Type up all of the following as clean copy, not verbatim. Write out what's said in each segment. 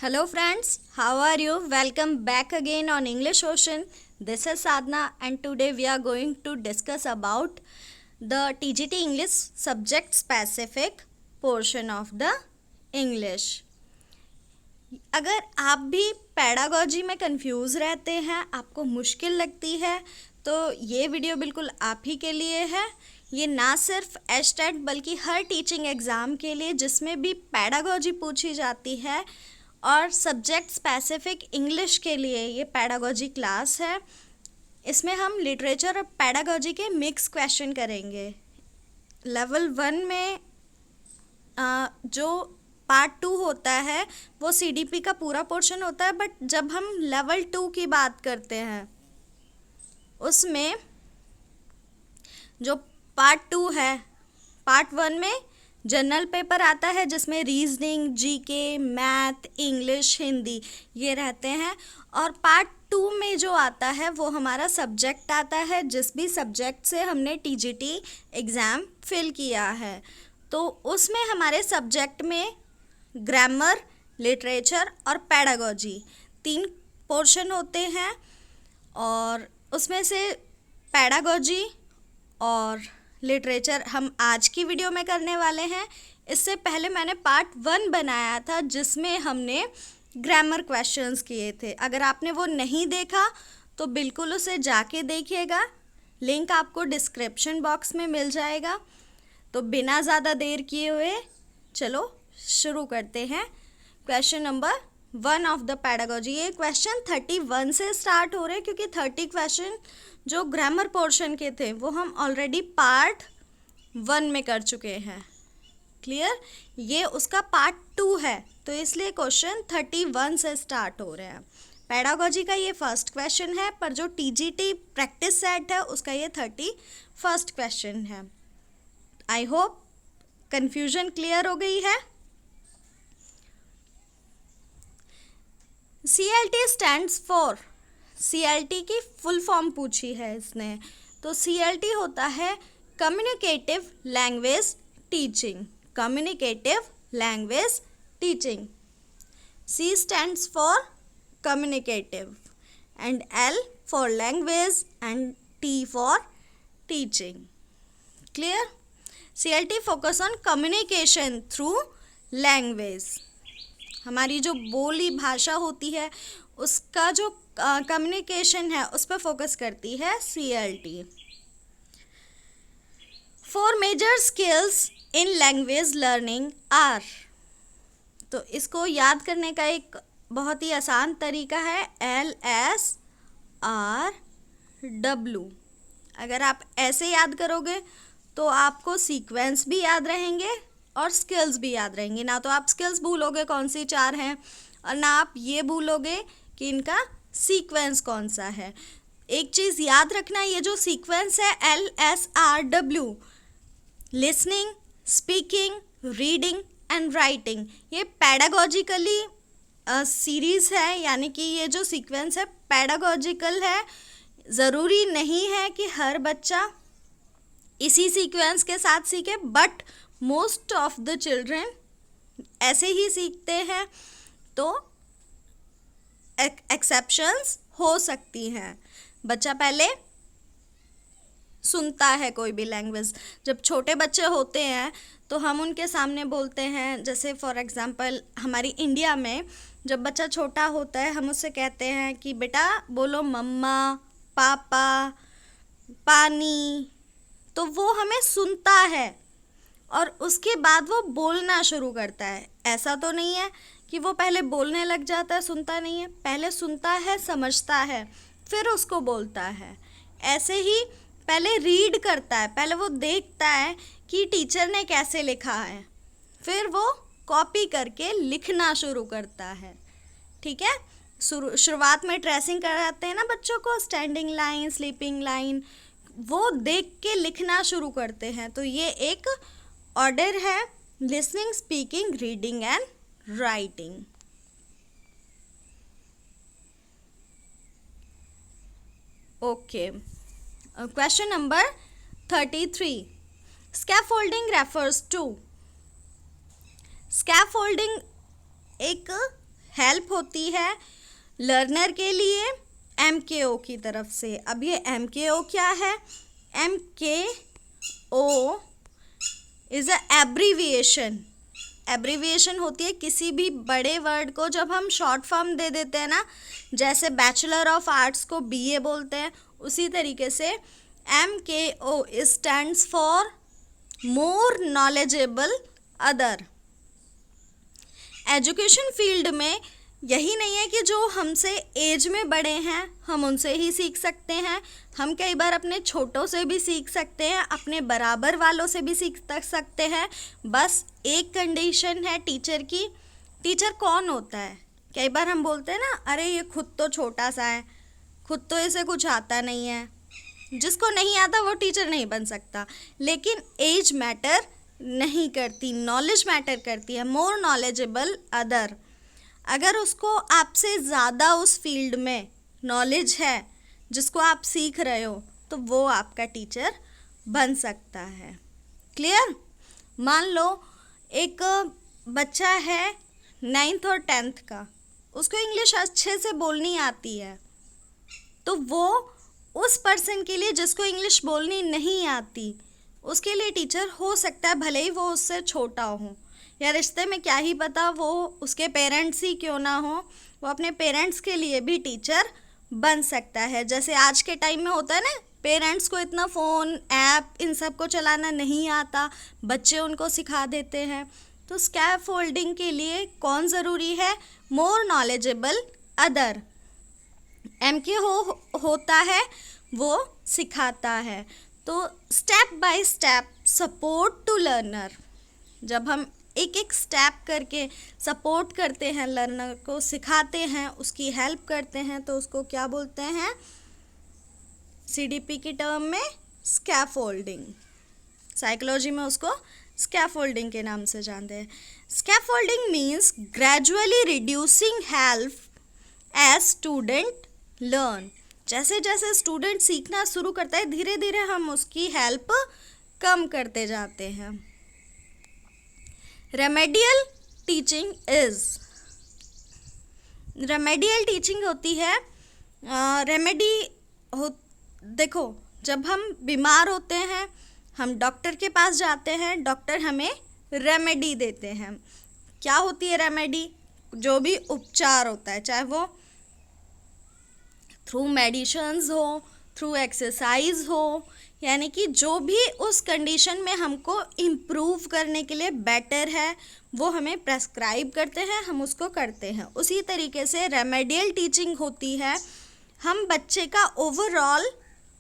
Hello friends, how are you? Welcome back again on English Ocean. This is Sadhna and today we are going to discuss about the TGT English subject specific portion of the English. अगर आप भी pedagogy में confuse रहते हैं, आपको मुश्किल लगती है, तो ये वीडियो बिल्कुल आप ही के लिए है। ये ना सिर्फ एचटेट बल्कि हर टीचिंग एग्ज़ाम के लिए जिसमें भी पैडागॉजी पूछी जाती है और सब्जेक्ट स्पेसिफिक इंग्लिश के लिए ये पैडागॉजी क्लास है। इसमें हम लिटरेचर और पैडागॉजी के मिक्स क्वेश्चन करेंगे। लेवल 1 में जो पार्ट 2 होता है वो सीडीपी का पूरा पोर्शन होता है, बट जब हम लेवल 2 की बात करते हैं उसमें जो पार्ट 2 है, पार्ट 1 में जनरल पेपर आता है जिसमें reasoning, GK, math, English, Hindi ये रहते हैं, और पार्ट 2 में जो आता है वो हमारा सब्जेक्ट आता है जिस भी सब्जेक्ट से हमने टीजीटी एग्ज़ाम फिल किया है। तो उसमें हमारे सब्जेक्ट में ग्रामर, लिटरेचर और पैडागॉजी 3 पोर्शन होते हैं, और उसमें से पैडागॉजी और लिटरेचर हम आज की वीडियो में करने वाले हैं। इससे पहले मैंने पार्ट 1 बनाया था जिसमें हमने ग्रामर क्वेश्चंस किए थे। अगर आपने वो नहीं देखा तो बिल्कुल उसे जाके देखिएगा, लिंक आपको डिस्क्रिप्शन बॉक्स में मिल जाएगा। तो बिना ज़्यादा देर किए हुए चलो शुरू करते हैं। Question number 1 of the pedagogy. ये क्वेश्चन 31 से स्टार्ट हो रहे हैं क्योंकि 30 क्वेश्चन जो ग्रामर पोर्शन के थे वो हम ऑलरेडी पार्ट 1 में कर चुके हैं। क्लियर? ये उसका पार्ट 2 है, तो इसलिए क्वेश्चन 31 से स्टार्ट हो रहे हैं। पैडागॉजी का ये फर्स्ट क्वेश्चन है, पर जो टीजीटी प्रैक्टिस सेट है उसका ये 31st क्वेश्चन है। आई होप कन्फ्यूजन क्लियर हो गई है। CLT स्टैंड्स फॉर, CLT की फुल फॉर्म पूछी है इसने, तो CLT होता है communicative language teaching. Communicative language teaching. C stands for communicative and L for language and T for teaching. Clear? CLT focus on communication through language. हमारी जो बोली भाषा होती है उसका जो कम्युनिकेशन है उस पर फोकस करती है CLT। 4 major skills in language learning are. तो इसको याद करने का एक बहुत ही आसान तरीका है LSRW। अगर आप ऐसे याद करोगे तो आपको सीक्वेंस भी याद रहेंगे और स्किल्स भी याद रहेंगे। ना तो आप स्किल्स भूलोगे कौन सी 4 हैं, और ना आप ये भूलोगे कि इनका सीक्वेंस कौन सा है। एक चीज़ याद रखना, ये जो सीक्वेंस है LSRW, listening, speaking, reading and writing, ये पैडागॉजिकली सीरीज़ है, यानी कि ये जो सीक्वेंस है पैडागॉजिकल है। ज़रूरी नहीं है कि हर बच्चा इसी सीक्वेंस के साथ सीखे, but most of the children ऐसे ही सीखते हैं, तो एक्सेप्शंस हो सकती हैं। बच्चा पहले सुनता है कोई भी लैंग्वेज। जब छोटे बच्चे होते हैं तो हम उनके सामने बोलते हैं, जैसे फॉर एग्जांपल हमारी इंडिया में जब बच्चा छोटा होता है हम उससे कहते हैं कि बेटा बोलो मम्मा, पापा, पानी, तो वो हमें सुनता है और उसके बाद वो बोलना शुरू करता है। ऐसा तो नहीं है कि वो पहले बोलने लग जाता है, सुनता नहीं है। पहले सुनता है, समझता है, फिर उसको बोलता है। ऐसे ही पहले रीड करता है, पहले वो देखता है कि टीचर ने कैसे लिखा है, फिर वो कॉपी करके लिखना शुरू करता है। ठीक है? शुरुआत में ट्रेसिंग कराते हैं ना बच्चों को, स्टैंडिंग लाइन, स्लीपिंग लाइन, वो देख के लिखना शुरू करते हैं। तो ये एक ऑर्डर है, listening, speaking, reading and writing. Okay, question number 33। Scaffolding refers to. Scaffolding एक हेल्प होती है लर्नर के लिए MKO की तरफ से। अब ये MKO क्या है? MKO इज़ अ एब्रीविएशन होती है किसी भी बड़े वर्ड को जब हम शॉर्ट फॉर्म दे देते हैं ना, जैसे बैचलर ऑफ आर्ट्स को BA बोलते हैं, उसी तरीके से MKO stands for more knowledgeable other. Education field में यही नहीं है कि जो हमसे एज में बड़े हैं हम उनसे ही सीख सकते हैं, हम कई बार अपने छोटों से भी सीख सकते हैं, अपने बराबर वालों से भी सीख सकते हैं। बस एक कंडीशन है टीचर की। टीचर कौन होता है? कई बार हम बोलते हैं ना, अरे ये खुद तो छोटा सा है, खुद तो इसे कुछ आता नहीं है। जिसको नहीं आता वो टीचर नहीं बन सकता। लेकिन एज मैटर नहीं करती, नॉलेज मैटर करती है। मोर नॉलेजेबल अदर, अगर उसको आपसे ज़्यादा उस फील्ड में नॉलेज है जिसको आप सीख रहे हो, तो वो आपका टीचर बन सकता है। क्लियर? मान लो एक बच्चा है 9th और 10th का, उसको इंग्लिश अच्छे से बोलनी आती है, तो वो उस पर्सन के लिए जिसको इंग्लिश बोलनी नहीं आती, उसके लिए टीचर हो सकता है, भले ही वो उससे छोटा हो या रिश्ते में क्या ही पता वो उसके पेरेंट्स ही क्यों ना हो, वो अपने पेरेंट्स के लिए भी टीचर बन सकता है। जैसे आज के टाइम में होता है ना, पेरेंट्स को इतना फ़ोन ऐप इन सब को चलाना नहीं आता, बच्चे उनको सिखा देते हैं। तो स्कैफोल्डिंग के लिए कौन ज़रूरी है? More knowledgeable other. MKO होता है वो सिखाता है। तो step by step support to learner, जब हम एक एक स्टेप करके सपोर्ट करते हैं, लर्नर को सिखाते हैं, उसकी हेल्प करते हैं, तो उसको क्या बोलते हैं? CDP की टर्म में स्कैफोल्डिंग। साइकोलॉजी में उसको स्कैफोल्डिंग के नाम से जानते हैं। Scaffolding means gradually reducing help as student learn. जैसे जैसे स्टूडेंट सीखना शुरू करता है, धीरे धीरे हम उसकी हेल्प कम करते जाते हैं। रेमेडियल टीचिंग होती है देखो, जब हम बीमार होते हैं हम डॉक्टर के पास जाते हैं, डॉक्टर हमें रेमेडी देते हैं। क्या होती है रेमेडी? जो भी उपचार होता है, चाहे वो थ्रू मेडिसिन्स हो, थ्रू एक्सरसाइज हो, यानी कि जो भी उस कंडीशन में हमको इम्प्रूव करने के लिए बेटर है वो हमें प्रेस्क्राइब करते हैं, हम उसको करते हैं। उसी तरीके से रेमेडियल टीचिंग होती है, हम बच्चे का ओवरऑल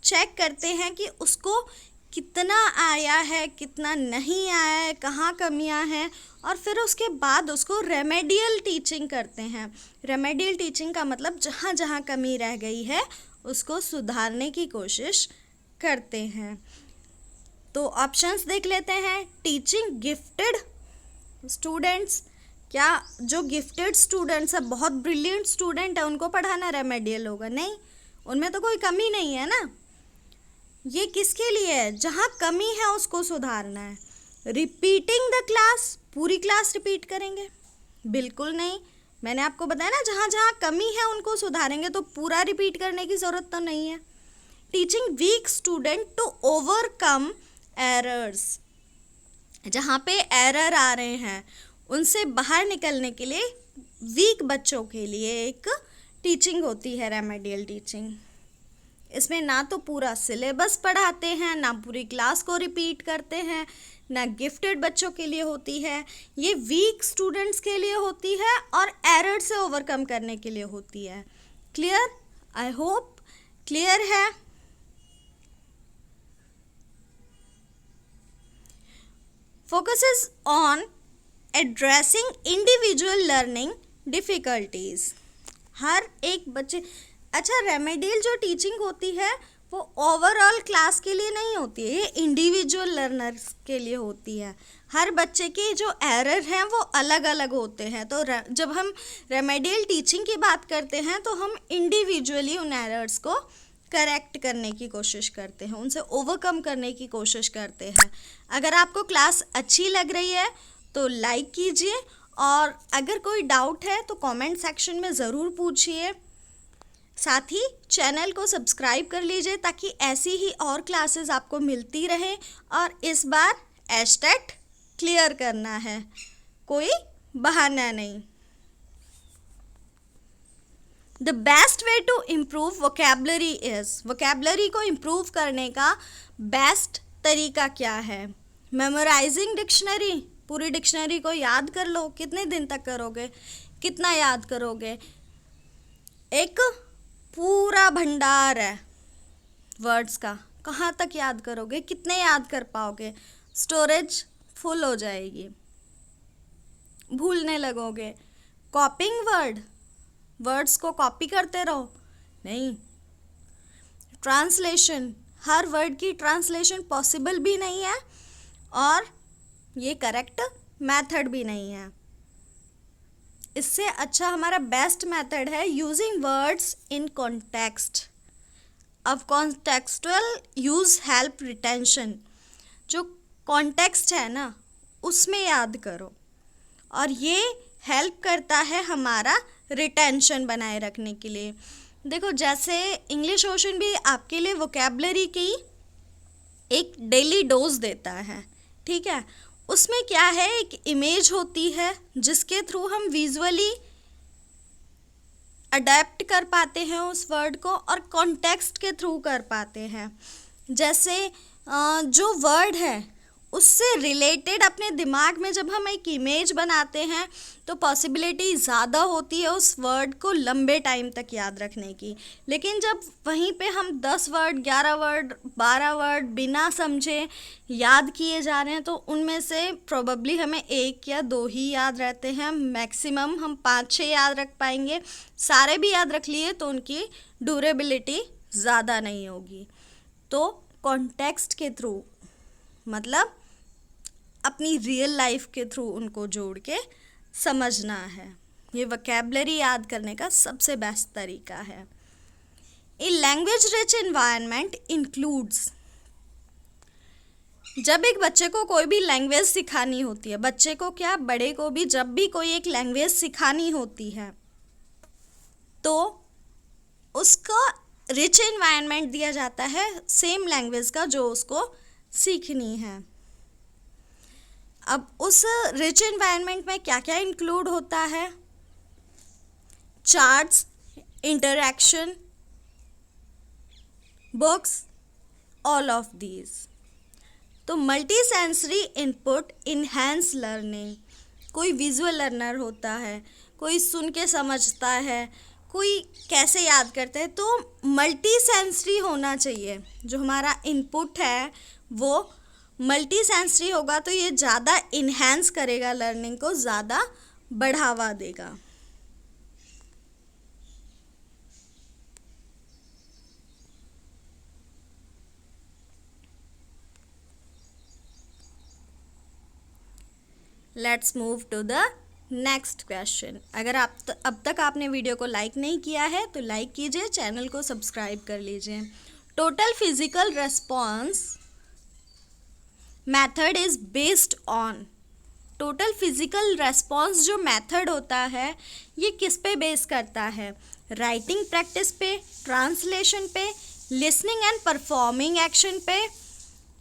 चेक करते हैं कि उसको कितना आया है, कितना नहीं आया है, कहाँ कमियां हैं, और फिर उसके बाद उसको रेमेडियल टीचिंग करते हैं। रेमेडियल टीचिंग का मतलब जहाँ जहाँ कमी रह गई है उसको सुधारने की कोशिश करते हैं। तो ऑप्शंस देख लेते हैं। टीचिंग गिफ्टेड स्टूडेंट्स, क्या जो गिफ्टेड स्टूडेंट्स है, बहुत ब्रिलियंट स्टूडेंट है, उनको पढ़ाना रेमेडियल होगा? नहीं, उनमें तो कोई कमी नहीं है ना। ये किसके लिए है? जहाँ कमी है उसको सुधारना है। रिपीटिंग द क्लास, पूरी क्लास रिपीट करेंगे? बिल्कुल नहीं। मैंने आपको बताया ना, जहाँ जहाँ कमी है उनको सुधारेंगे, तो पूरा रिपीट करने की ज़रूरत तो नहीं है। Teaching weak student to overcome errors, जहाँ पे एरर आ रहे हैं उनसे बाहर निकलने के लिए वीक बच्चों के लिए एक टीचिंग होती है रेमेडियल टीचिंग। इसमें ना तो पूरा सिलेबस पढ़ाते हैं, ना पूरी क्लास को रिपीट करते हैं, ना गिफ्टेड बच्चों के लिए होती है। ये वीक स्टूडेंट्स के लिए होती है और एरर से ओवरकम करने के लिए होती है। क्लियर? आई होप क्लियर है। Focuses on addressing individual learning difficulties. हर एक बच्चे, अच्छा, रेमेडियल जो टीचिंग होती है वो ओवरऑल क्लास के लिए नहीं होती है, ये इंडिविजुअल लर्नर्स के लिए होती है। हर बच्चे के जो एरर हैं वो अलग अलग होते हैं। तो जब हम रेमेडियल टीचिंग की बात करते हैं तो हम इंडिविजुअली उन एरर्स को करेक्ट करने की कोशिश करते हैं, उनसे ओवरकम करने की कोशिश करते हैं। अगर आपको क्लास अच्छी लग रही है तो लाइक कीजिए और अगर कोई डाउट है तो कमेंट सेक्शन में ज़रूर पूछिए। साथ ही चैनल को सब्सक्राइब कर लीजिए ताकि ऐसी ही और क्लासेस आपको मिलती रहे। और इस बार एस्टेट क्लियर करना है, कोई बहाना नहीं। The best way to improve vocabulary is, vocabulary को इम्प्रूव करने का बेस्ट तरीका क्या है? मेमोराइजिंग डिक्शनरी, पूरी डिक्शनरी को याद कर लो। कितने दिन तक करोगे, कितना याद करोगे? एक पूरा भंडार है वर्ड्स का, कहाँ तक याद करोगे, कितने याद कर पाओगे? स्टोरेज फुल हो जाएगी, भूलने लगोगे। कॉपिंग वर्ड्स को कॉपी करते रहो, नहीं। ट्रांसलेशन, हर वर्ड की ट्रांसलेशन पॉसिबल भी नहीं है और ये करेक्ट मेथड भी नहीं है। इससे अच्छा हमारा बेस्ट मेथड है यूजिंग वर्ड्स इन कॉन्टेक्स्ट। अब कॉन्टेक्सुअल यूज़ हेल्प रिटेंशन, जो कॉन्टेक्स्ट है ना उसमें याद करो, और ये हेल्प करता है हमारा रिटेंशन बनाए रखने के लिए। देखो, जैसे इंग्लिश ओशन भी आपके लिए वोकेबलरी की एक डेली डोज देता है, ठीक है। उसमें क्या है, एक इमेज होती है जिसके थ्रू हम विजुअली अडेप्ट कर पाते हैं उस वर्ड को, और कॉन्टेक्स्ट के थ्रू कर पाते हैं। जैसे जो वर्ड है उससे रिलेटेड अपने दिमाग में जब हम एक इमेज बनाते हैं तो पॉसिबिलिटी ज़्यादा होती है उस वर्ड को लंबे टाइम तक याद रखने की। लेकिन जब वहीं पे हम 10 वर्ड, 11 वर्ड, 12 वर्ड बिना समझे याद किए जा रहे हैं तो उनमें से प्रोबेबली हमें 1 या 2 ही याद रहते हैं। मैक्सिमम हम 5-6 याद रख पाएंगे। सारे भी याद रख लिए तो उनकी ड्यूरेबिलिटी ज़्यादा नहीं होगी। तो कॉन्टेक्स्ट के थ्रू, मतलब अपनी रियल लाइफ के थ्रू उनको जोड़ के समझना है। ये वोकेबलरी याद करने का सबसे बेस्ट तरीका है। A language rich environment includes, जब एक बच्चे को कोई भी लैंग्वेज सिखानी होती है, बच्चे को क्या बड़े को भी, जब भी कोई एक लैंग्वेज सिखानी होती है तो उसको रिच एनवायरनमेंट दिया जाता है सेम लैंग्वेज का जो उसको सीखनी है। अब उस रिच एनवायरनमेंट में क्या क्या इंक्लूड होता है? Charts, interaction, books, all of these. तो multi sensory input enhance learning. कोई विजुअल लर्नर होता है, कोई सुन के समझता है, कोई कैसे याद करता है। तो मल्टी सेंसरी होना चाहिए, जो हमारा इनपुट है वो मल्टी सेंसरी होगा तो ये ज़्यादा इन्हेंस करेगा, लर्निंग को ज़्यादा बढ़ावा देगा। Let's move to the next question. अगर अब तक आपने वीडियो को लाइक नहीं किया है तो लाइक कीजिए, चैनल को सब्सक्राइब कर लीजिए। Total physical response method is based on, total physical response जो मेथड होता है ये किस पे बेस करता है? राइटिंग प्रैक्टिस पे, ट्रांसलेशन पे, लिसनिंग एंड परफॉर्मिंग एक्शन पे,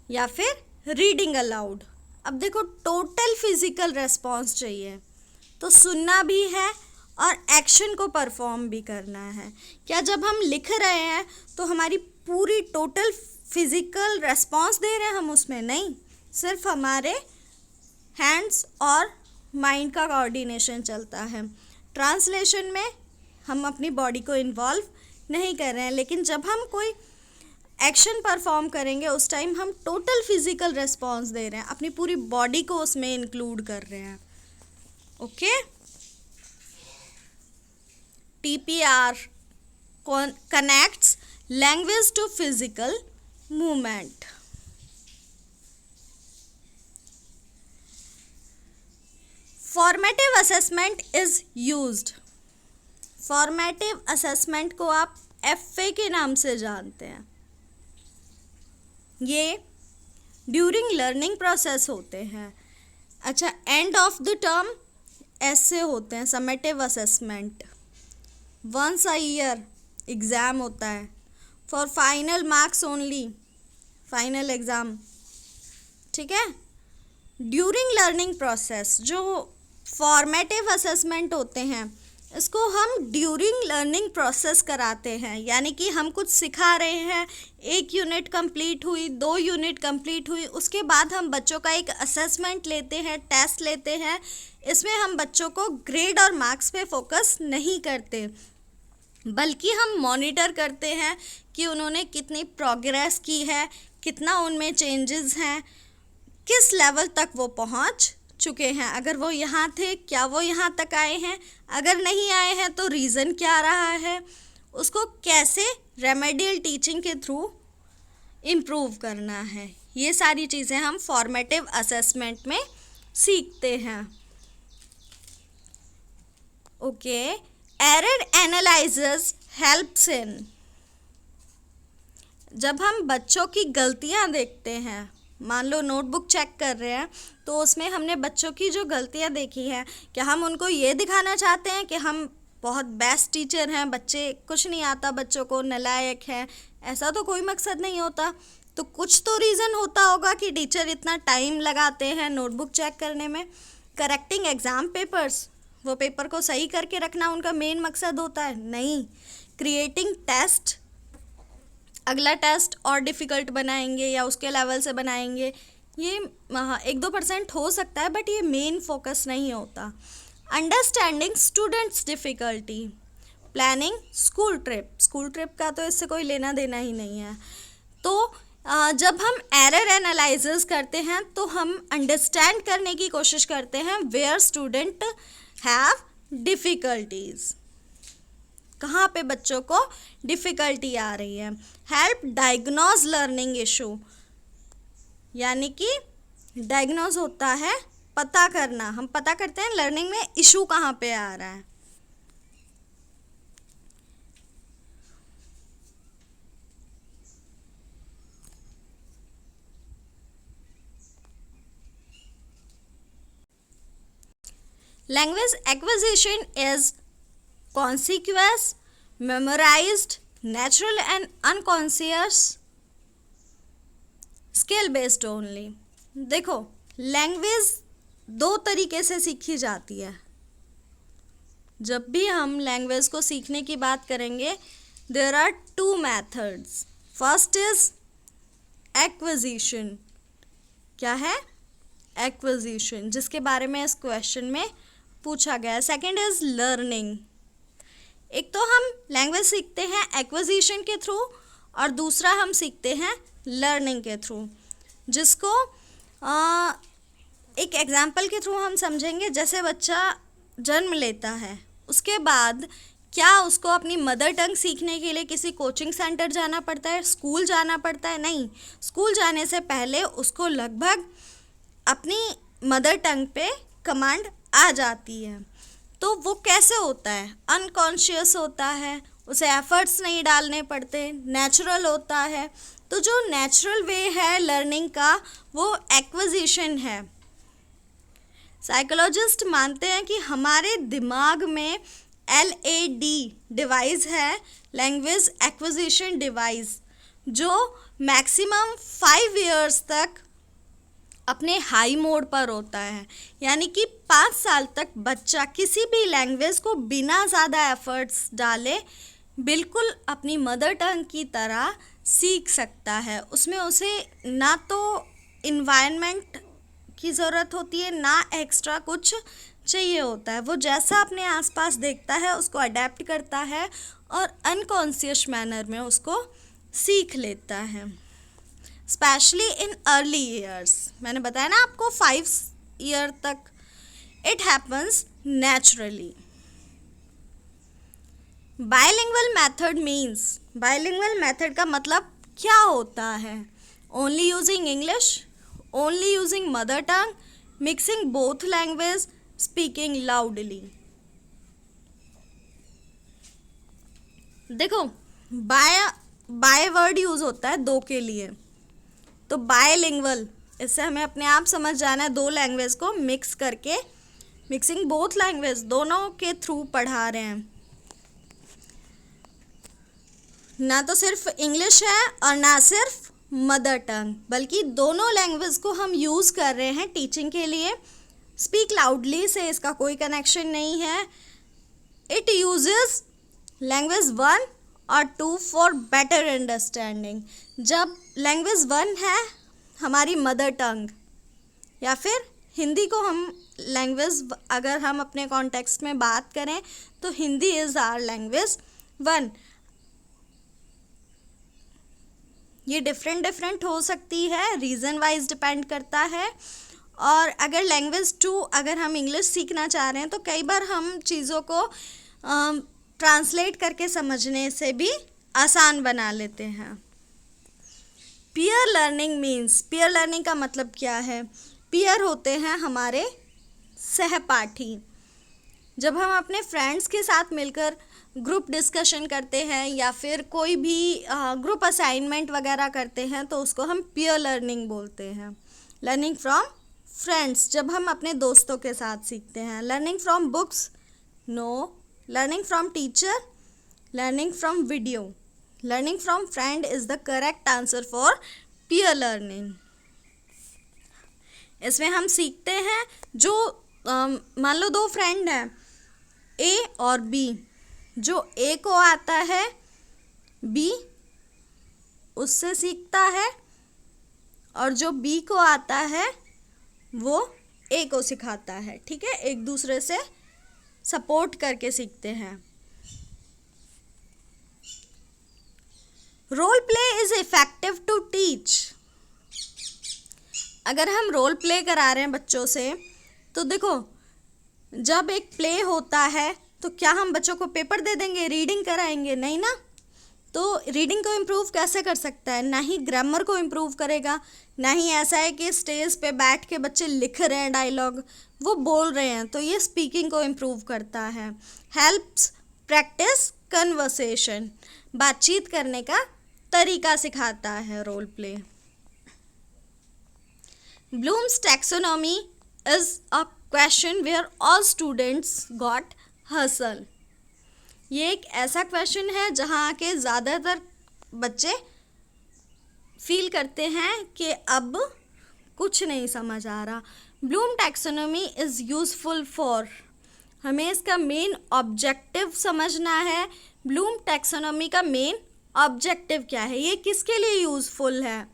या फिर रीडिंग अलाउड। अब देखो, टोटल फिजिकल रेस्पॉन्स चाहिए तो सुनना भी है और एक्शन को परफॉर्म भी करना है। क्या जब हम लिख रहे हैं तो हमारी पूरी टोटल फिजिकल रेस्पॉन्स दे रहे हैं हम उसमें? नहीं, सिर्फ हमारे हैंड्स और माइंड का कोऑर्डिनेशन चलता है। ट्रांसलेशन में हम अपनी बॉडी को इन्वॉल्व नहीं कर रहे हैं, लेकिन जब हम कोई एक्शन परफॉर्म करेंगे उस टाइम हम टोटल फिजिकल रेस्पॉन्स दे रहे हैं, अपनी पूरी बॉडी को उसमें इंक्लूड कर रहे हैं। Okay, TPR connects language to physical movement. Formative assessment is used. Formative assessment को आप FA के नाम से जानते हैं। ये ड्यूरिंग लर्निंग प्रोसेस होते हैं। अच्छा, एंड ऑफ द टर्म ऐसे होते हैं summative assessment, once a year exam होता है for final marks only, final exam, ठीक है। ड्यूरिंग लर्निंग प्रोसेस जो फॉर्मेटिव असेसमेंट होते हैं इसको हम ड्यूरिंग लर्निंग प्रोसेस कराते हैं, यानी कि हम कुछ सिखा रहे हैं, 1 यूनिट कंप्लीट हुई, 2 यूनिट कंप्लीट हुई, उसके बाद हम बच्चों का एक असेसमेंट लेते हैं, टेस्ट लेते हैं। इसमें हम बच्चों को ग्रेड और मार्क्स पे फोकस नहीं करते, बल्कि हम मॉनिटर करते हैं कि उन्होंने कितनी प्रोग्रेस की है, कितना उनमें चेंजेस हैं, किस लेवल तक वो पहुंच चुके हैं। अगर वो यहाँ थे, क्या वो यहाँ तक आए हैं, अगर नहीं आए हैं तो रीज़न क्या रहा है, उसको कैसे रेमेडियल टीचिंग के थ्रू इम्प्रूव करना है, ये सारी चीज़ें हम फॉर्मेटिव असेसमेंट में सीखते हैं। Okay, error analysis helps in, जब हम बच्चों की गलतियां देखते हैं, मान लो नोटबुक चेक कर रहे हैं तो उसमें हमने बच्चों की जो गलतियां देखी हैं, क्या हम उनको ये दिखाना चाहते हैं कि हम बहुत बेस्ट टीचर हैं, बच्चे कुछ नहीं आता, बच्चों को नालायक हैं, ऐसा तो कोई मकसद नहीं होता। तो कुछ तो रीज़न होता होगा कि टीचर इतना टाइम लगाते हैं नोटबुक चेक करने में। करेक्टिंग एग्ज़ाम पेपर्स, वो पेपर को सही करके रखना उनका मेन मकसद होता है? नहीं। क्रिएटिंग टेस्ट, अगला टेस्ट और डिफ़िकल्ट बनाएंगे या उसके लेवल से बनाएंगे, ये 1-2% हो सकता है, बट ये मेन फोकस नहीं होता। Understanding students difficulty, planning school trip का तो इससे कोई लेना देना ही नहीं है। तो जब हम एरर एनालिसिस करते हैं तो हम अंडरस्टैंड करने की कोशिश करते हैं वेयर स्टूडेंट हैव डिफ़िकल्टीज़, कहाँ पे बच्चों को डिफ़िकल्टी आ रही है। हेल्प डायग्नोज लर्निंग इशू, यानी कि डायग्नोज होता है पता करना, हम पता करते हैं लर्निंग में इशू कहाँ पे आ रहा है। Language acquisition is consequence, memorized, natural and unconscious, skill based only. देखो, लैंग्वेज 2 तरीके से सीखी जाती है। जब भी हम लैंग्वेज को सीखने की बात करेंगे, there are 2 methods. First is acquisition, क्या है? एक्विजिशन, जिसके बारे में इस क्वेश्चन में पूछा गया है। Second is learning. एक तो हम लैंग्वेज सीखते हैं एक्विजिशन के थ्रू और दूसरा हम सीखते हैं लर्निंग के थ्रू, जिसको एक एग्जाम्पल के थ्रू हम समझेंगे। जैसे बच्चा जन्म लेता है, उसके बाद क्या उसको अपनी मदर टंग सीखने के लिए किसी कोचिंग सेंटर जाना पड़ता है, स्कूल जाना पड़ता है? नहीं। स्कूल जाने से पहले उसको लगभग अपनी मदर टंग पे कमांड आ जाती है। तो वो कैसे होता है? अनकॉन्शियस होता है, उसे एफर्ट्स नहीं डालने पड़ते, नेचुरल होता है। तो जो नेचुरल वे है लर्निंग का वो एक्विजिशन है। साइकोलॉजिस्ट मानते हैं कि हमारे दिमाग में LAD डिवाइस है, लैंग्वेज एक्विजिशन डिवाइस, जो मैक्सिमम 5 इयर्स तक अपने हाई मोड पर होता है। यानी कि 5 साल तक बच्चा किसी भी लैंग्वेज को बिना ज़्यादा एफर्ट्स डाले बिल्कुल अपनी मदर टंग की तरह सीख सकता है। उसमें उसे ना तो इन्वायरमेंट की ज़रूरत होती है, ना एक्स्ट्रा कुछ चाहिए होता है। वो जैसा अपने आसपास देखता है उसको अडेप्ट करता है और अनकॉन्शियस मैनर में उसको सीख लेता है। स्पेशली इन अर्ली ईयर्स, मैंने बताया ना आपको 5 ईयर तक it happens naturally. Bilingual method means, bilingual method का मतलब क्या होता है? Only using English, only using mother tongue, mixing both language, speaking loudly. देखो, बाय वर्ड यूज़ होता है 2 के लिए, तो बायलिंगुअल, इससे हमें अपने आप समझ जाना है 2 लैंग्वेज को मिक्स करके मिक्सिंग बोथ लैंग्वेज, दोनों के थ्रू पढ़ा रहे हैं, ना तो सिर्फ इंग्लिश है और ना सिर्फ मदर टंग, बल्कि दोनों लैंग्वेज को हम यूज़ कर रहे हैं टीचिंग के लिए। स्पीक लाउडली से इसका कोई कनेक्शन नहीं है। इट यूजेस लैंग्वेज 1 और 2 फॉर बेटर अंडरस्टैंडिंग। जब लैंग्वेज 1 है हमारी मदर टंग, या फिर हिंदी को हम लैंग्वेज, अगर हम अपने कॉन्टेक्स्ट में बात करें तो हिंदी इज़ आवर लैंग्वेज 1। ये डिफरेंट हो सकती है, रीज़न वाइज डिपेंड करता है। और अगर लैंग्वेज 2 अगर हम इंग्लिश सीखना चाह रहे हैं तो कई बार हम चीज़ों को ट्रांसलेट करके समझने से भी आसान बना लेते हैं। Peer learning means, peer learning का मतलब क्या है? पीयर होते हैं हमारे सहपाठी। जब हम अपने फ्रेंड्स के साथ मिलकर ग्रुप डिस्कशन करते हैं या फिर कोई भी ग्रुप असाइनमेंट वगैरह करते हैं तो उसको हम पीयर लर्निंग बोलते हैं। लर्निंग फ्रॉम फ्रेंड्स जब हम अपने दोस्तों के साथ सीखते हैं। Learning from books, no. Learning from teacher, learning from video. Learning from friend is the correct answer for peer learning. इसमें हम सीखते हैं जो मान लो 2 फ्रेंड हैं ए और बी, जो ए को आता है बी उससे सीखता है और जो बी को आता है वो ए को सिखाता है। ठीक है, एक दूसरे से सपोर्ट करके सीखते हैं। Role play is effective to teach. अगर हम रोल प्ले करा रहे हैं बच्चों से तो देखो, जब एक प्ले होता है तो क्या हम बच्चों को पेपर दे देंगे, रीडिंग कराएंगे? नहीं ना। तो रीडिंग को इम्प्रूव कैसे कर सकता है? ना ही ग्रामर को इम्प्रूव करेगा, ना ही ऐसा है कि स्टेज पे बैठ के बच्चे लिख रहे हैं डायलॉग, वो बोल रहे हैं, तो ये स्पीकिंग को इम्प्रूव करता है। हेल्प्स प्रैक्टिस कन्वर्सेशन, बातचीत करने का तरीका सिखाता है role play. Bloom's taxonomy is a question where all students got hassle. ये एक ऐसा क्वेश्चन है जहाँ के ज़्यादातर बच्चे फील करते हैं कि अब कुछ नहीं समझ आ रहा। Bloom taxonomy is useful for, हमें इसका मेन ऑब्जेक्टिव समझना है। ब्लूम टैक्सोनॉमी का मेन ऑब्जेक्टिव क्या है, ये किसके लिए यूज़फुल है?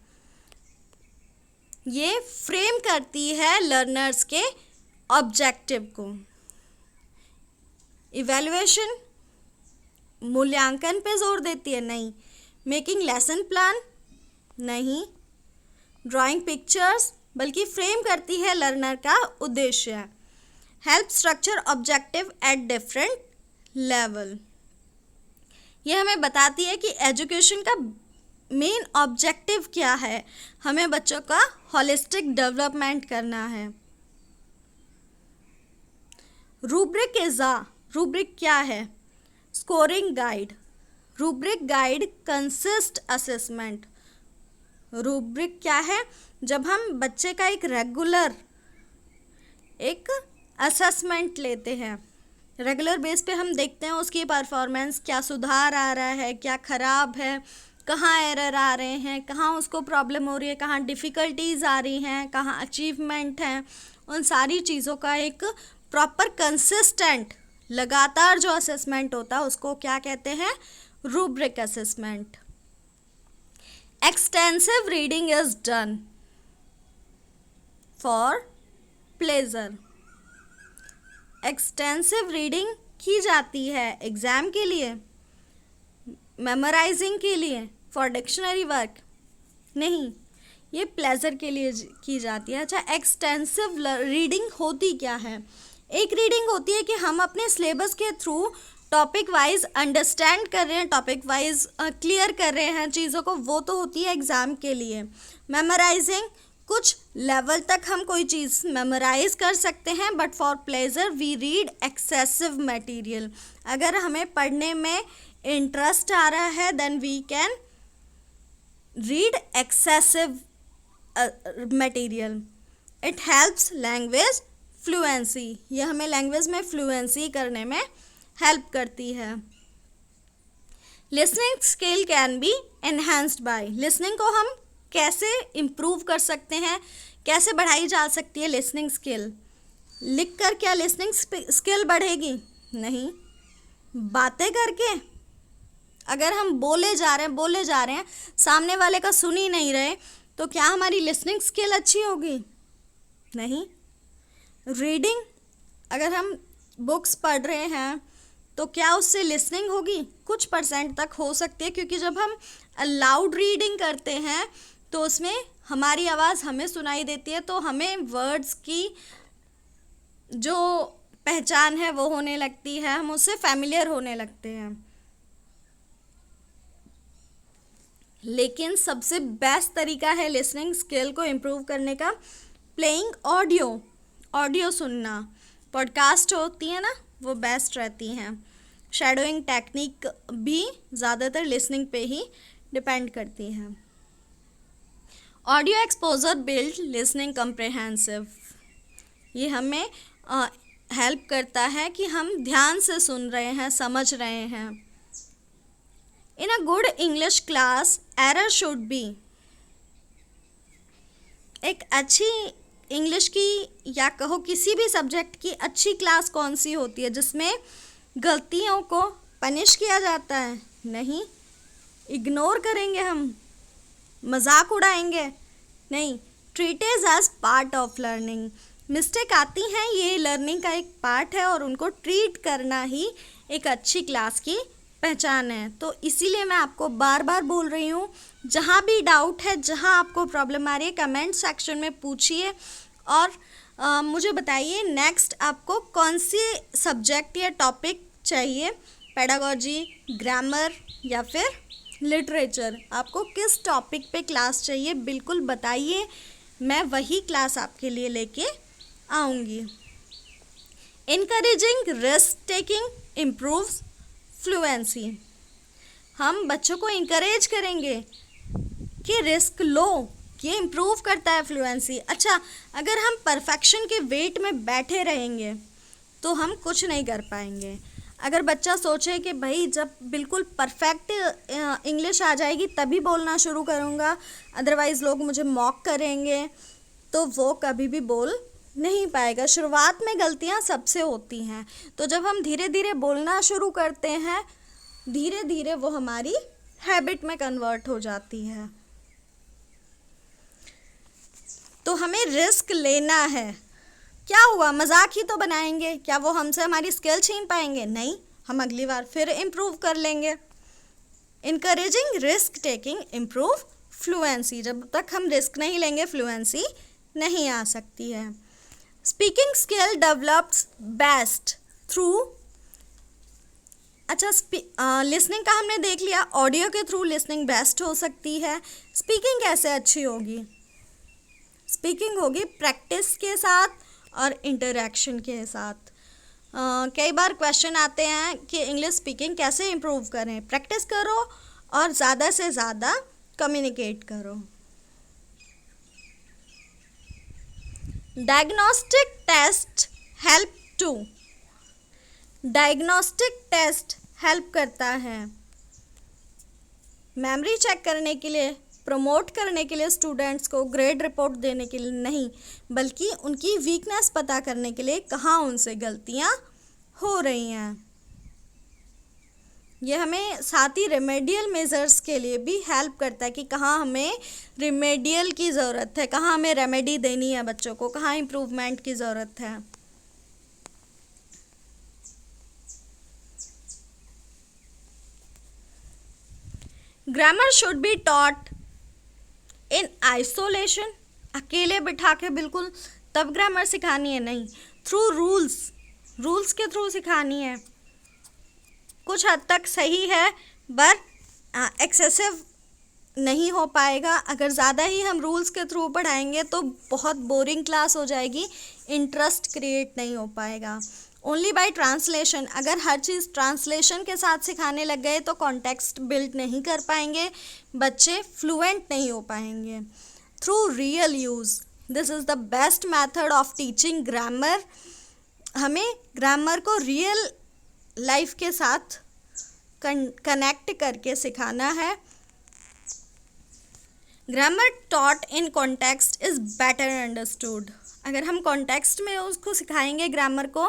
ये फ्रेम करती है लर्नर्स के ऑब्जेक्टिव को। इवैल्यूएशन, मूल्यांकन पे जोर देती है? नहीं। Making lesson plan? नहीं। Drawing pictures? बल्कि फ्रेम करती है लर्नर का उद्देश्य। Help structure objective at different level, ये हमें बताती है कि एजुकेशन का मेन ऑब्जेक्टिव क्या है। हमें बच्चों का होलिस्टिक डेवलपमेंट करना है। रूब्रिक इज अ, रूब्रिक क्या है? Scoring guide. Rubric guide consist assessment. Rubric क्या है? जब हम बच्चे का एक रेगुलर एक असेसमेंट लेते हैं, रेगुलर बेस पे हम देखते हैं उसकी परफॉर्मेंस, क्या सुधार आ रहा है, क्या ख़राब है, कहाँ एरर आ रहे हैं, कहाँ उसको प्रॉब्लम हो रही है, कहाँ डिफ़िकल्टीज आ रही हैं, कहाँ अचीवमेंट हैं। उन सारी चीज़ों का एक प्रॉपर कंसिस्टेंट लगातार जो असेसमेंट होता है उसको क्या कहते हैं? Rubric assessment. Extensive reading is done for pleasure. Extensive reading की जाती है एग्ज़ाम के लिए, मेमोराइजिंग के लिए, फॉर डिक्शनरी वर्क? नहीं, ये प्लेजर के लिए की जाती है। अच्छा, एक्सटेंसिव रीडिंग होती क्या है? एक रीडिंग होती है कि हम अपने सिलेबस के थ्रू टॉपिक वाइज अंडरस्टैंड कर रहे हैं, टॉपिक वाइज क्लियर कर रहे हैं चीज़ों को, वो तो होती है एग्ज़ाम के लिए। मेमोराइजिंग, कुछ लेवल तक हम कोई चीज़ मेमोराइज कर सकते हैं, but for pleasure we read excessive material. अगर हमें पढ़ने में इंटरेस्ट आ रहा है then we can read excessive material. It helps language fluency, ये हमें लैंग्वेज में फ्लुएंसी करने में हेल्प करती है। Listening skill can be enhanced by, listening को हम कैसे इम्प्रूव कर सकते हैं, कैसे बढ़ाई जा सकती है लिसनिंग स्किल। लिख कर क्या लिसनिंग स्किल बढ़ेगी? नहीं, बातें करके। अगर हम बोले जा रहे हैं सामने वाले का सुन ही नहीं रहे, तो क्या हमारी लिसनिंग स्किल अच्छी होगी? नहीं। रीडिंग, अगर हम बुक्स पढ़ रहे हैं तो क्या उससे लिसनिंग होगी? कुछ परसेंट तक हो सकती है, क्योंकि जब हम लाउड रीडिंग करते हैं तो उसमें हमारी आवाज़ हमें सुनाई देती है, तो हमें वर्ड्स की जो पहचान है वो होने लगती है, हम उससे फैमिलियर होने लगते हैं। लेकिन सबसे बेस्ट तरीका है लिसनिंग स्किल को इम्प्रूव करने का प्लेइंग ऑडियो सुनना। पॉडकास्ट होती है ना, वो बेस्ट रहती हैं। शैडोइंग टेक्निक भी ज़्यादातर लिसनिंग पे ही डिपेंड करती हैं। Audio exposure build listening comprehensive, ये हमें हेल्प करता है कि हम ध्यान से सुन रहे हैं, समझ रहे हैं। In a good English class error should be, एक अच्छी इंग्लिश की या कहो किसी भी सब्जेक्ट की अच्छी क्लास कौन सी होती है? जिसमें गलतियों को पनिश किया जाता है? नहीं। इग्नोर करेंगे हम, मजाक उड़ाएंगे? नहीं। Treat it as part of learning, mistake आती हैं, ये लर्निंग का एक पार्ट है और उनको ट्रीट करना ही एक अच्छी क्लास की पहचान है। तो इसीलिए मैं आपको बार बार बोल रही हूँ, जहाँ भी डाउट है, जहाँ आपको प्रॉब्लम आ रही है, कमेंट सेक्शन में पूछिए और मुझे बताइए नेक्स्ट आपको कौन सी सब्जेक्ट या टॉपिक चाहिए, पेडागोजी, ग्रामर या फिर लिटरेचर, आपको किस टॉपिक पे क्लास चाहिए, बिल्कुल बताइए, मैं वही क्लास आपके लिए लेके आऊँगी। Encouraging risk taking improves fluency, हम बच्चों को इनकरेज करेंगे कि रिस्क लो, ये इम्प्रूव करता है फ्लुएंसी। अच्छा, अगर हम परफेक्शन के वेट में बैठे रहेंगे तो हम कुछ नहीं कर पाएंगे। अगर बच्चा सोचे कि भाई जब बिल्कुल परफेक्ट इंग्लिश आ जाएगी तभी बोलना शुरू करूँगा, अदरवाइज़ लोग मुझे मॉक करेंगे, तो वो कभी भी बोल नहीं पाएगा। शुरुआत में गलतियाँ सबसे होती हैं, तो जब हम धीरे धीरे बोलना शुरू करते हैं, धीरे धीरे वो हमारी हैबिट में कन्वर्ट हो जाती है। तो हमें रिस्क लेना है। क्या हुआ, मजाक ही तो बनाएंगे, क्या वो हमसे हमारी स्किल छीन पाएंगे? नहीं, हम अगली बार फिर इम्प्रूव कर लेंगे। Encouraging risk taking improve fluency, जब तक हम रिस्क नहीं लेंगे फ्लुएंसी नहीं आ सकती है। Speaking skill develops best through, अच्छा लिसनिंग का हमने देख लिया, ऑडियो के थ्रू लिसनिंग बेस्ट हो सकती है। स्पीकिंग कैसे अच्छी होगी? स्पीकिंग होगी प्रैक्टिस के साथ और इंटरेक्शन के साथ। कई बार क्वेश्चन आते हैं कि इंग्लिश स्पीकिंग कैसे इम्प्रूव करें? प्रैक्टिस करो और ज़्यादा से ज़्यादा कम्युनिकेट करो। Diagnostic test help to, diagnostic test help करता है मेमोरी चेक करने के लिए, प्रमोट करने के लिए, स्टूडेंट्स को ग्रेड रिपोर्ट देने के लिए नहीं, बल्कि उनकी वीकनेस पता करने के लिए, कहाँ उनसे गलतियाँ हो रही हैं। ये हमें साथ ही रेमेडियल मेजर्स के लिए भी हेल्प करता है कि कहाँ हमें रेमेडियल की ज़रूरत है, कहाँ हमें रेमेडी देनी है बच्चों को, कहाँ इम्प्रूवमेंट की ज़रूरत है। Grammar should be taught in isolation, अकेले बिठा के बिल्कुल तब ग्रामर सिखानी है, नहीं, थ्रू रूल्स के थ्रू सिखानी है। कुछ हद तक सही है, बट एक्सेसिव नहीं हो पाएगा। अगर ज़्यादा ही हम रूल्स के थ्रू पढ़ाएंगे तो बहुत बोरिंग क्लास हो जाएगी, इंटरेस्ट क्रिएट नहीं हो पाएगा। ओनली बाय ट्रांसलेशन, अगर हर चीज़ ट्रांसलेशन के साथ सिखाने लग गए तो कॉन्टेक्स्ट बिल्ड नहीं कर पाएंगे, बच्चे फ्लुएंट नहीं हो पाएंगे। Through real use, this is the best method of teaching grammar. हमें ग्रामर को रियल लाइफ के साथ कनेक्ट करके सिखाना है. Grammar taught in context is better understood. अगर हम कॉन्टेक्स्ट में उसको सिखाएंगे ग्रामर को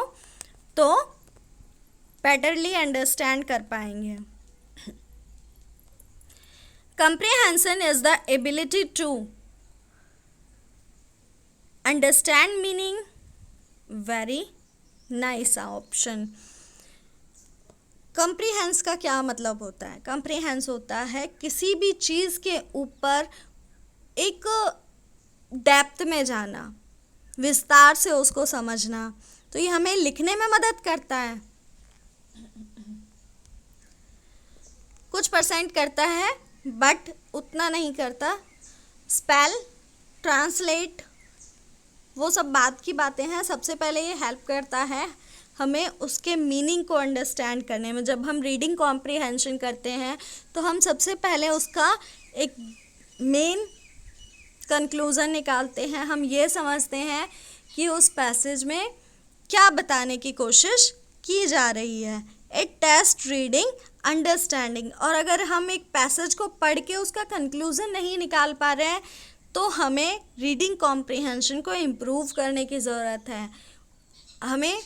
तो बेटरली अंडरस्टैंड कर पाएंगे. Comprehension is the ability to understand meaning. Very nice option. Comprehends का क्या मतलब होता है? कंप्रीहेंस होता है किसी भी चीज़ के ऊपर एक डेप्थ में जाना, विस्तार से उसको समझना. तो ये हमें लिखने में मदद करता है, कुछ परसेंट करता है बट उतना नहीं करता. स्पेल, ट्रांसलेट, वो सब बात की बातें हैं. सबसे पहले ये हेल्प करता है हमें उसके मीनिंग को अंडरस्टैंड करने में. जब हम रीडिंग कॉम्प्रीहेंशन करते हैं तो हम सबसे पहले उसका एक मेन कंक्लूज़न निकालते हैं. हम ये समझते हैं कि उस पैसेज में क्या बताने की कोशिश की जा रही है. It taste reading understanding. और अगर हम एक पैसेज को पढ़ के उसका कंक्लूज़न नहीं निकाल पा रहे हैं तो हमें रीडिंग कॉम्प्रीहेंशन को इम्प्रूव करने की ज़रूरत है. हमें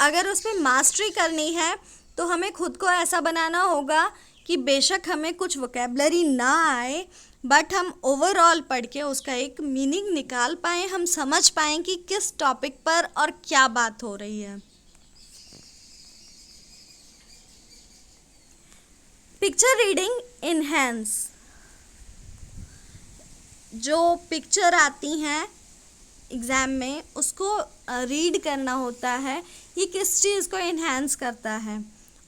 अगर उस पर मास्टरी करनी है तो हमें खुद को ऐसा बनाना होगा कि बेशक हमें कुछ वोकेबलरी ना आए बट हम ओवरऑल पढ़ के उसका एक मीनिंग निकाल पाएँ, हम समझ पाएँ कि किस टॉपिक पर और क्या बात हो रही है. Picture reading enhance. जो पिक्चर आती हैं एग्ज़ाम में उसको रीड करना होता है. ये किस चीज़ को इन्हेंस करता है?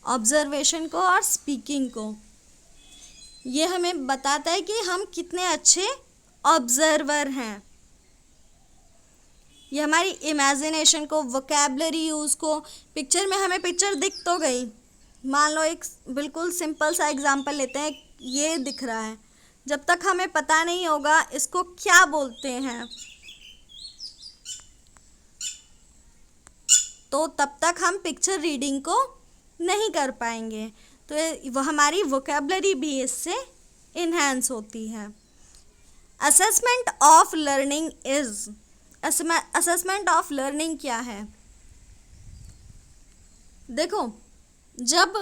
ऑब्जर्वेशन को और स्पीकिंग को. ये हमें बताता है कि हम कितने अच्छे ऑब्जर्वर हैं. ये हमारी इमेजिनेशन को, वोकेबलरी यूज़ को, पिक्चर में हमें पिक्चर दिख तो गई. मान लो एक बिल्कुल सिंपल सा एग्जांपल लेते हैं. ये दिख रहा है, जब तक हमें पता नहीं होगा इसको क्या बोलते हैं तो तब तक हम पिक्चर रीडिंग को नहीं कर पाएंगे. तो वो हमारी वोकेबलरी भी इससे इन्हेंस होती है. Assessment of learning is. Assessment of learning क्या है? देखो, जब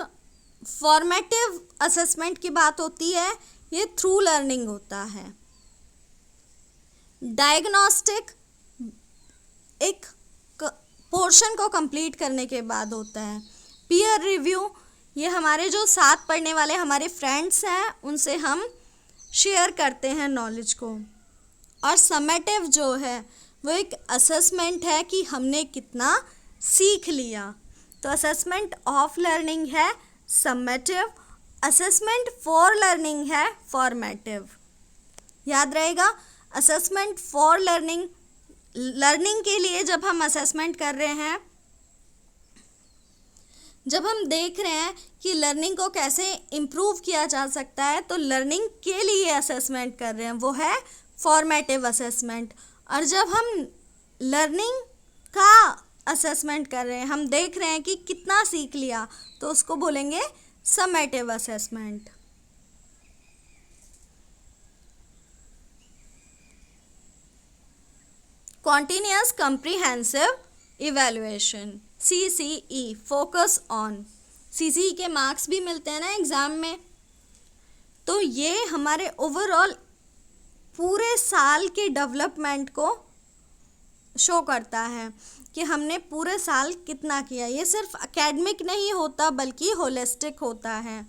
फॉर्मेटिव असेसमेंट की बात होती है ये थ्रू लर्निंग होता है. डायग्नोस्टिक एक पोर्शन को कंप्लीट करने के बाद होता है. पीयर रिव्यू, ये हमारे जो साथ पढ़ने वाले हमारे फ्रेंड्स हैं उनसे हम शेयर करते हैं नॉलेज को. और समेटिव जो है वो एक असेसमेंट है कि हमने कितना सीख लिया. तो असेसमेंट ऑफ लर्निंग है समेटिव, असेसमेंट फॉर लर्निंग है फॉर्मेटिव. याद रहेगा, असेसमेंट फॉर लर्निंग, लर्निंग के लिए जब हम असेसमेंट कर रहे हैं, जब हम देख रहे हैं कि लर्निंग को कैसे इम्प्रूव किया जा सकता है तो लर्निंग के लिए असेसमेंट कर रहे हैं, वो है फॉर्मेटिव असेसमेंट. और जब हम लर्निंग का असेसमेंट कर रहे हैं, हम देख रहे हैं कि कितना सीख लिया, तो उसको बोलेंगे summative assessment. Continuous comprehensive evaluation, CCE, focus on. CCE के मार्क्स भी मिलते हैं ना एग्ज़ाम में. तो ये हमारे ओवरऑल पूरे साल के डेवलपमेंट को शो करता है कि हमने पूरे साल कितना किया. ये सिर्फ एकेडमिक नहीं होता बल्कि होलिस्टिक होता है.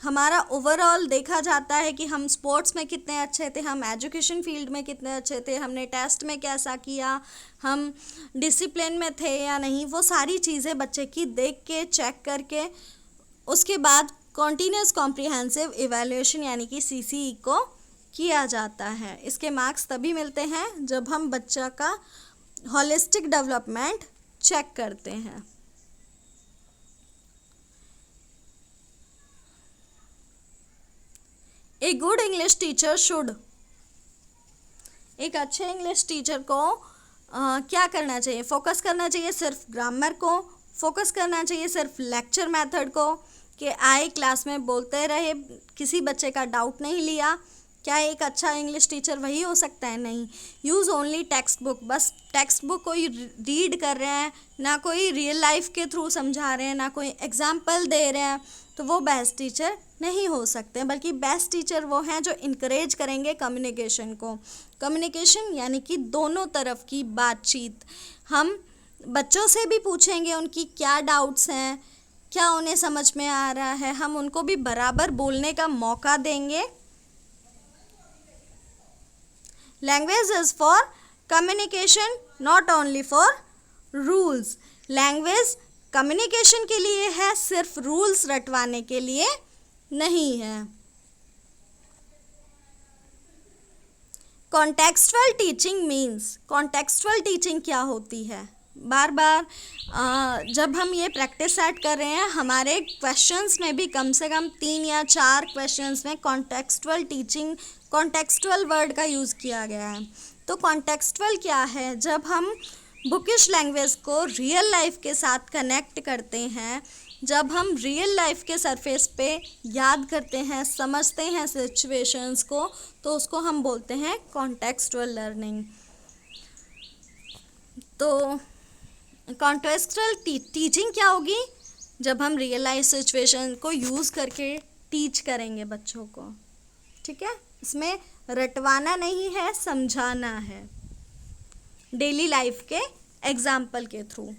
हमारा ओवरऑल देखा जाता है कि हम स्पोर्ट्स में कितने अच्छे थे, हम एजुकेशन फील्ड में कितने अच्छे थे, हमने टेस्ट में कैसा किया, हम डिसिप्लिन में थे या नहीं. वो सारी चीज़ें बच्चे की देख के चेक करके उसके बाद कॉन्टीन्यूअस कॉम्प्रिहेंसिव इवैल्यूएशन यानी कि CCE को किया जाता है. इसके मार्क्स तभी मिलते हैं जब हम बच्चा का होलिस्टिक डेवलपमेंट चेक करते हैं. A good English teacher should. एक अच्छे इंग्लिश टीचर को क्या करना चाहिए? फोकस करना चाहिए सिर्फ ग्रामर को, फोकस करना चाहिए सिर्फ लेक्चर मेथड को, कि आए क्लास में बोलते रहे, किसी बच्चे का डाउट नहीं लिया। क्या एक अच्छा इंग्लिश टीचर वही हो सकता है? नहीं। यूज़ ओनली टेक्स्ट बुक, बस टेक्स्ट बुक कोई रीड कर रहे हैं, ना कोई रियल लाइफ के थ्रू समझा रहे हैं, ना कोई एग्जाम्पल दे रहे हैं, तो वो बेस्ट टीचर नहीं हो सकते। बल्कि बेस्ट टीचर वो हैं जो इनकरेज करेंगे कम्युनिकेशन को। कम्युनिकेशन यानी कि दोनों तरफ की बातचीत। हम बच्चों से भी पूछेंगे उनकी क्या डाउट्स हैं, क्या उन्हें समझ में आ रहा है, हम उनको भी बराबर बोलने का मौका देंगे। Language is for communication, not only for rules. Language communication के लिए है, सिर्फ रूल्स रटवाने के लिए नहीं है। Contextual teaching means, contextual teaching क्या होती है? बार बार जब हम ये प्रैक्टिस सेट कर रहे हैं, हमारे क्वेश्चंस में भी कम से कम 3 या 4 क्वेश्चंस में कॉन्टेक्सचुअल टीचिंग, कॉन्टेक्सचुअल वर्ड का यूज़ किया गया है। तो कॉन्टेक्सचुअल क्या है? जब हम बुकिश लैंग्वेज को रियल लाइफ के साथ कनेक्ट करते हैं, जब हम रियल लाइफ के सरफेस पे याद करते हैं, समझते हैं सिचुएशंस को, तो उसको हम बोलते हैं कॉन्टेक्सचुअल लर्निंग। तो कॉन्टेक्सचुअल टीचिंग क्या होगी? जब हम रियल लाइफ सिचुएशन को यूज़ करके टीच करेंगे बच्चों को। ठीक है, इसमें रटवाना नहीं है, समझाना है डेली लाइफ के एग्जाम्पल के थ्रू।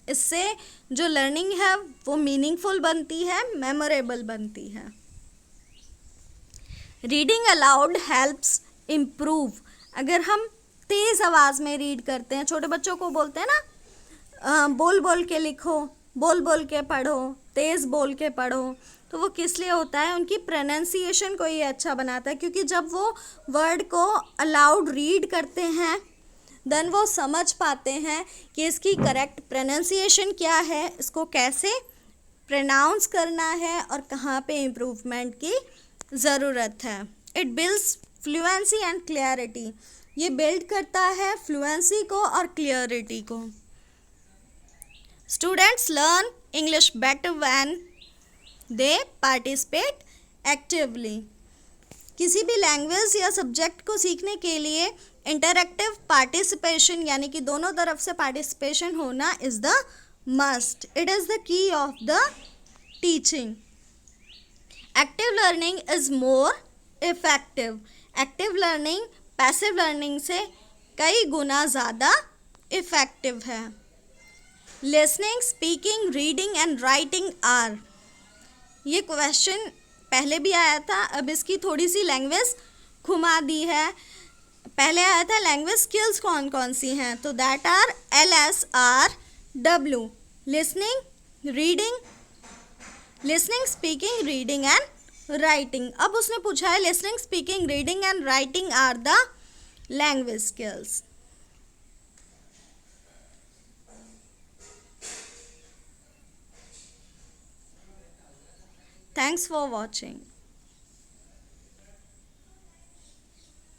इससे जो लर्निंग है वो मीनिंगफुल बनती है, मेमोरेबल बनती है। Reading allowed helps improve. अगर हम तेज़ आवाज़ में रीड करते हैं, छोटे बच्चों को बोलते हैं ना, बोल बोल के लिखो, बोल बोल के पढ़ो, तेज़ बोल के पढ़ो, तो वो किस लिए होता है? उनकी प्रोनाउंसिएशन को ये अच्छा बनाता है, क्योंकि जब वो वर्ड को अलाउड रीड करते हैं देन वो समझ पाते हैं कि इसकी करेक्ट प्रोनाउंसिएशन क्या है, इसको कैसे प्रोनाउंस करना है और कहाँ पे इम्प्रूवमेंट की ज़रूरत है। It builds fluency and clarity. ये बिल्ड करता है फ्लुएंसी को और क्लियरिटी को। Students learn English better when they participate actively. किसी भी लैंग्वेज या सब्जेक्ट को सीखने के लिए इंटरैक्टिव पार्टिसिपेशन यानी कि दोनों तरफ से पार्टिसिपेशन होना is the must. It is the key of the teaching. Active learning is more effective. Active learning passive learning से कई गुना ज़्यादा इफ़ेक्टिव है। Listening, speaking, reading and writing are. ये क्वेश्चन पहले भी आया था, अब इसकी थोड़ी सी लैंग्वेज घुमा दी है। पहले आया था लैंग्वेज स्किल्स कौन कौन सी हैं, तो that are LSRW, listening, reading, listening, speaking, reading and writing. अब उसने पूछा है listening, speaking, reading and writing are the language skills. Thanks for watching.